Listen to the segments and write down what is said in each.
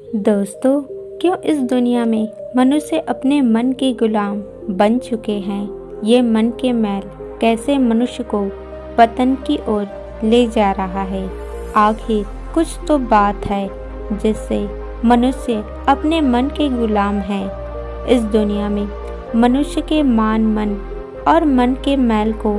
दोस्तों, क्यों इस दुनिया में मनुष्य अपने मन के गुलाम बन चुके हैं? ये मन के मैल कैसे मनुष्य को पतन की ओर ले जा रहा है? आखिर कुछ तो बात है जिससे मनुष्य अपने मन के गुलाम है। इस दुनिया में मनुष्य के मन और मन के मैल को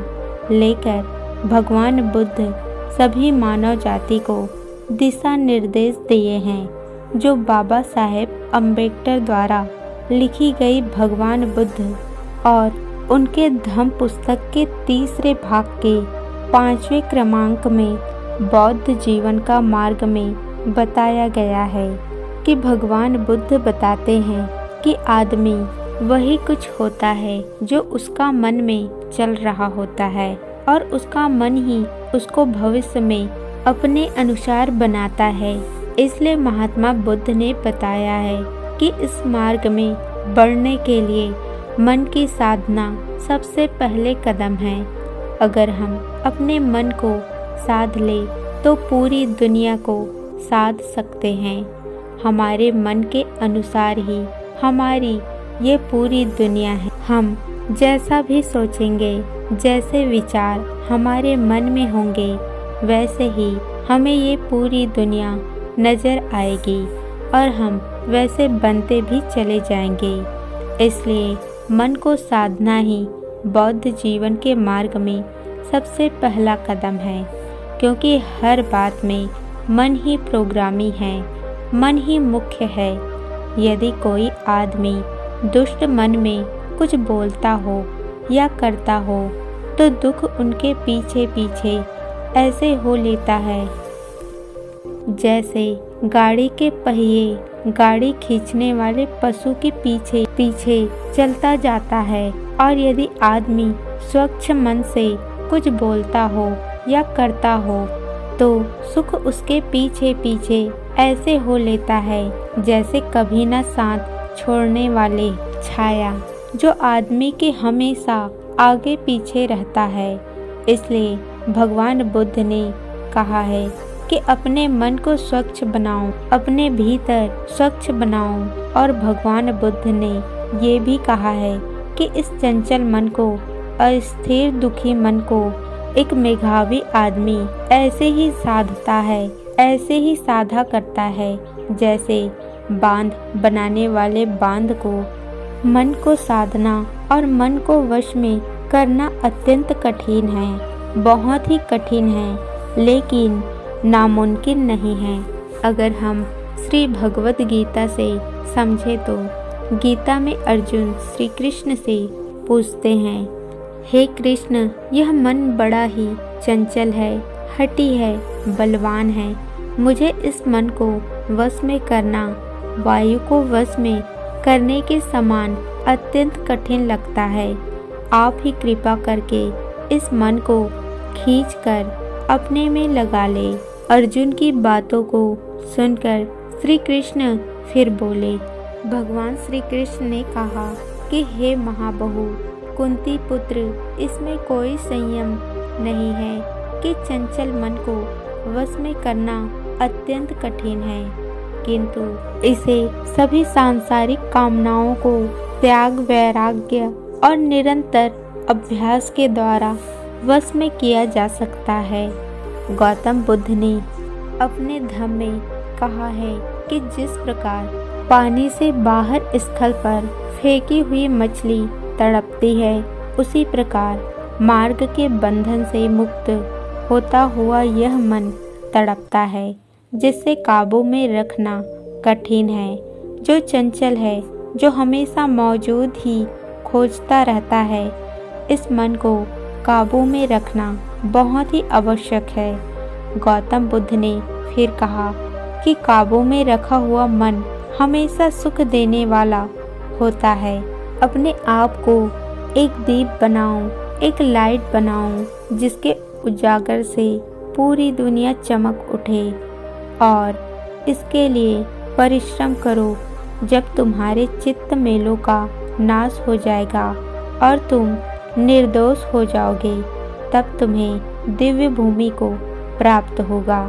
लेकर भगवान बुद्ध सभी मानव जाति को दिशा निर्देश दिए हैं, जो बाबा साहेब अम्बेडकर द्वारा लिखी गई भगवान बुद्ध और उनके धम्म पुस्तक के तीसरे भाग के 5वें क्रमांक में बौद्ध जीवन का मार्ग में बताया गया है कि भगवान बुद्ध बताते हैं कि आदमी वही कुछ होता है जो उसका मन में चल रहा होता है और उसका मन ही उसको भविष्य में अपने अनुसार बनाता है। इसलिए महात्मा बुद्ध ने बताया है कि इस मार्ग में बढ़ने के लिए मन की साधना सबसे पहले कदम है। अगर हम अपने मन को साध ले तो पूरी दुनिया को साध सकते हैं। हमारे मन के अनुसार ही हमारी ये पूरी दुनिया है। हम जैसा भी सोचेंगे, जैसे विचार हमारे मन में होंगे, वैसे ही हमें ये पूरी दुनिया नज़र आएगी और हम वैसे बनते भी चले जाएंगे। इसलिए मन को साधना ही बौद्ध जीवन के मार्ग में सबसे पहला कदम है, क्योंकि हर बात में मन ही प्रोग्रामी है, मन ही मुख्य है। यदि कोई आदमी दुष्ट मन में कुछ बोलता हो या करता हो तो दुख उनके पीछे पीछे ऐसे हो लेता है जैसे गाड़ी के पहिए गाड़ी खींचने वाले पशु के पीछे पीछे चलता जाता है। और यदि आदमी स्वच्छ मन से कुछ बोलता हो या करता हो तो सुख उसके पीछे पीछे ऐसे हो लेता है जैसे कभी न साथ छोड़ने वाले छाया, जो आदमी के हमेशा आगे पीछे रहता है। इसलिए भगवान बुद्ध ने कहा है कि अपने मन को स्वच्छ बनाओ, अपने भीतर स्वच्छ बनाओ। और भगवान बुद्ध ने ये भी कहा है कि इस चंचल मन को, अस्थिर दुखी मन को एक मेधावी आदमी ऐसे ही साधता है, ऐसे ही साधा करता है जैसे बांध बनाने वाले बांध को। मन को साधना और मन को वश में करना अत्यंत कठिन है, बहुत ही कठिन है, लेकिन नामुमकिन नहीं है। अगर हम श्री भगवत गीता से समझे तो गीता में अर्जुन श्री कृष्ण से पूछते हैं, हे कृष्ण, यह मन बड़ा ही चंचल है, हठी है, बलवान है। मुझे इस मन को वश में करना वायु को वश में करने के समान अत्यंत कठिन लगता है। आप ही कृपा करके इस मन को खींचकर अपने में लगा ले। अर्जुन की बातों को सुनकर श्री कृष्ण फिर बोले। भगवान श्री कृष्ण ने कहा कि हे महाबहु कुंती पुत्र, इसमें कोई संयम नहीं है कि चंचल मन को वश में करना अत्यंत कठिन है, किंतु इसे सभी सांसारिक कामनाओं को त्याग, वैराग्य और निरंतर अभ्यास के द्वारा वश में किया जा सकता है। गौतम बुद्ध ने अपने धम्म में कहा है कि जिस प्रकार पानी से बाहर स्थल पर फेंकी हुई मछली तड़पती है, उसी प्रकार मार्ग के बंधन से मुक्त होता हुआ यह मन तड़पता है, जिसे काबू में रखना कठिन है, जो चंचल है, जो हमेशा मौजूद ही खोजता रहता है। इस मन को काबू में रखना बहुत ही आवश्यक है। गौतम बुद्ध ने फिर कहा कि काबू में रखा हुआ मन हमेशा सुख देने वाला होता है। अपने आप को एक दीप बनाओ, एक लाइट बनाओ, जिसके उजागर से पूरी दुनिया चमक उठे, और इसके लिए परिश्रम करो। जब तुम्हारे चित्त मेलों का नाश हो जाएगा और तुम निर्दोष हो जाओगे, तब तुम्हें दिव्य भूमि को प्राप्त होगा।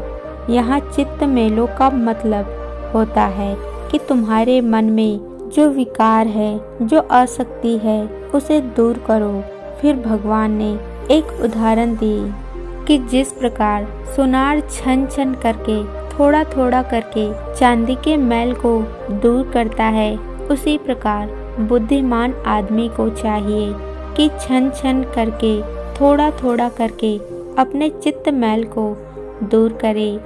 यहाँ चित्त मेलों का मतलब होता है कि तुम्हारे मन में जो विकार है, जो आसक्ति है, उसे दूर करो। फिर भगवान ने एक उदाहरण दी कि जिस प्रकार सुनार छन छन करके, थोड़ा थोड़ा करके चांदी के मैल को दूर करता है, उसी प्रकार बुद्धिमान आदमी को चाहिए कि छन छन करके, थोड़ा थोड़ा करके अपने चित्त मैल को दूर करे।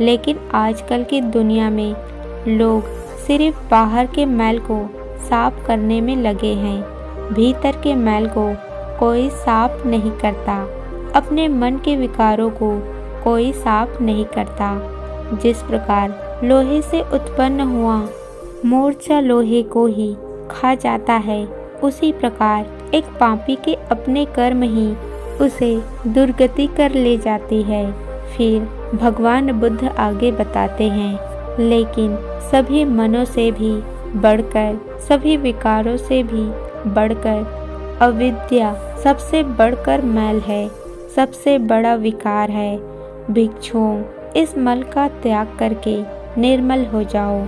लेकिन आजकल की दुनिया में लोग सिर्फ बाहर के मैल को साफ करने में लगे हैं, भीतर के मैल को कोई साफ नहीं करता, अपने मन के विकारों को कोई साफ नहीं करता। जिस प्रकार लोहे से उत्पन्न हुआ मोर्चा लोहे को ही खा जाता है, उसी प्रकार एक पापी के अपने कर्म ही उसे दुर्गति कर ले जाती है। फिर भगवान बुद्ध आगे बताते हैं, लेकिन सभी मनों से भी बढ़कर, सभी विकारों से भी बढ़कर अविद्या सबसे बढ़कर मैल है, सबसे बड़ा विकार है। भिक्षुओं, इस मल का त्याग करके निर्मल हो जाओ।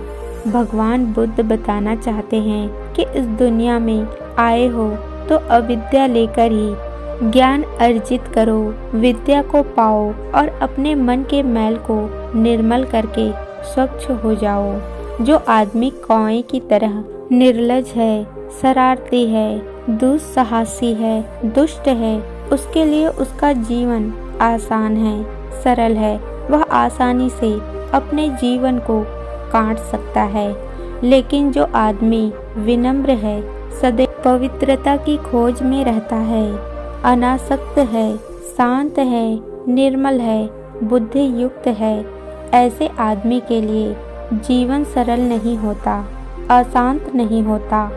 भगवान बुद्ध बताना चाहते हैं कि इस दुनिया में आए हो तो अविद्या लेकर ही ज्ञान अर्जित करो, विद्या को पाओ और अपने मन के मैल को निर्मल करके स्वच्छ हो जाओ। जो आदमी कौए की तरह निर्लज है, शरारती है, दुस्साहसी है, दुष्ट है, उसके लिए उसका जीवन आसान है, सरल है। वह आसानी से अपने जीवन को काट सकता है। लेकिन जो आदमी विनम्र है, सदैव पवित्रता की खोज में रहता है, अनासक्त है, शांत है, निर्मल है, बुद्धि युक्त है, ऐसे आदमी के लिए जीवन सरल नहीं होता, अशांत नहीं होता।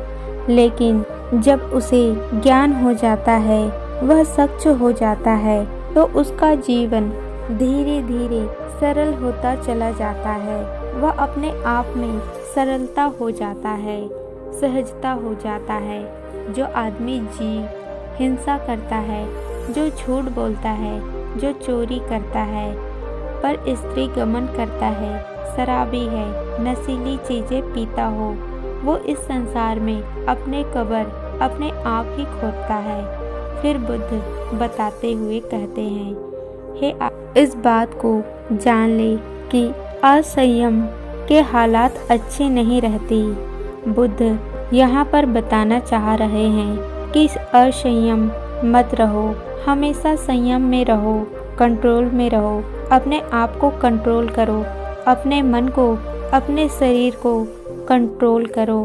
लेकिन जब उसे ज्ञान हो जाता है, वह सच्च हो जाता है, तो उसका जीवन धीरे धीरे सरल होता चला जाता है। वह अपने आप में सरलता हो जाता है, सहजता हो जाता है। जो आदमी हिंसा करता है, जो झूठ बोलता है, जो चोरी करता है, पर स्त्री गमन करता है, शराबी है, नशीली चीजें पीता हो, वो इस संसार में अपने कब्र अपने आप ही खोदता है। फिर बुद्ध बताते हुए कहते हैं, हे इस बात को जान ले कि असंयम के हालात अच्छे नहीं रहती। बुद्ध यहाँ पर बताना चाह रहे हैं कि असंयम मत रहो, हमेशा संयम में रहो, कंट्रोल में रहो, अपने आप को कंट्रोल करो, अपने मन को, अपने शरीर को कंट्रोल करो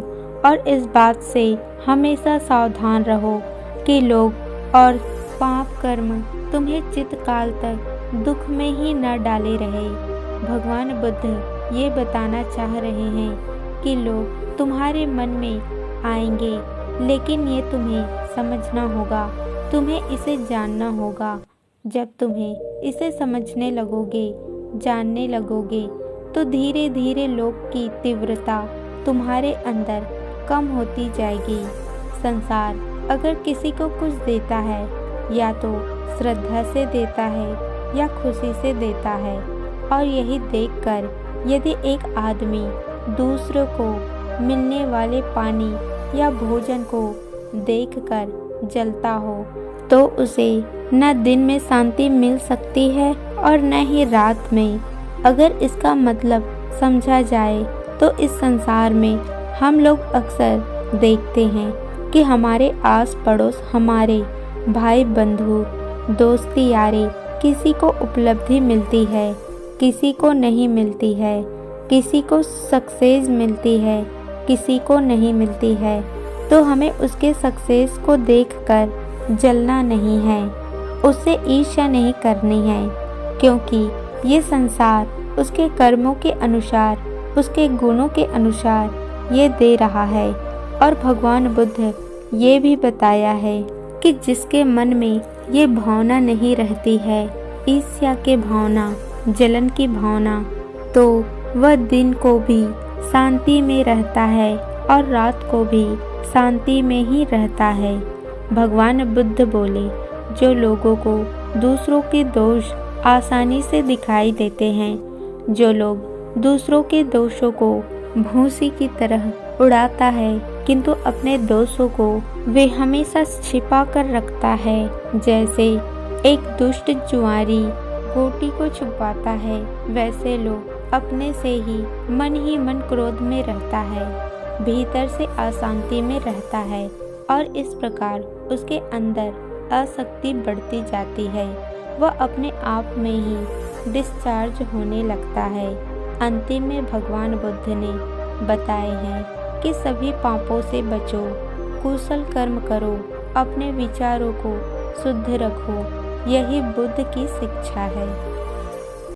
और इस बात से हमेशा सावधान रहो कि लोग और पाप कर्म तुम्हें चितकाल तक दुख में ही न डाले रहे। भगवान बुद्ध ये बताना चाह रहे हैं कि लोग तुम्हारे मन में आएंगे, लेकिन ये तुम्हें समझना होगा, तुम्हें इसे जानना होगा। जब तुम्हें इसे समझने लगोगे, जानने लगोगे, तो धीरे धीरे लोभ की तीव्रता तुम्हारे अंदर कम होती जाएगी। संसार अगर किसी को कुछ देता है, या तो श्रद्धा से देता है या खुशी से देता है, और यही देखकर यदि एक आदमी दूसरों को मिलने वाले पानी या भोजन को देखकर जलता हो, तो उसे न दिन में शांति मिल सकती है और न ही रात में। अगर इसका मतलब समझा जाए तो इस संसार में हम लोग अक्सर देखते हैं कि हमारे आस पड़ोस, हमारे भाई बंधु, दोस्ती यारी, किसी को उपलब्धि मिलती है, किसी को नहीं मिलती है, किसी को सक्सेस मिलती है, किसी को नहीं मिलती है, तो हमें उसके सक्सेस को देखकर जलना नहीं है, उससे ईर्ष्या नहीं करनी है, क्योंकि ये संसार उसके कर्मों के अनुसार, उसके गुणों के अनुसार ये दे रहा है। और भगवान बुद्ध ये भी बताया है कि जिसके मन में ये भावना नहीं रहती है, ईर्ष्या के भावना, जलन की भावना, तो वह दिन को भी शांति में रहता है और रात को भी शांति में ही रहता है। भगवान बुद्ध बोले, जो लोगों को दूसरों के दोष आसानी से दिखाई देते हैं, जो लोग दूसरों के दोषों को भूसी की तरह उड़ाता है, किंतु अपने दोषों को वे हमेशा छिपा कर रखता है। जैसे एक दुष्ट जुआरी गोटी को छुपाता है, वैसे लोग अपने से ही मन क्रोध में रहता है, भीतर से अशांति में रहता है और इस प्रकार उसके अंदर आसक्ति बढ़ती जाती है। वह अपने आप में ही डिस्चार्ज होने लगता है। अंतिम में भगवान बुद्ध ने बताए हैं कि सभी पापों से बचो, कुशल कर्म करो, अपने विचारों को शुद्ध रखो। यही बुद्ध की शिक्षा है।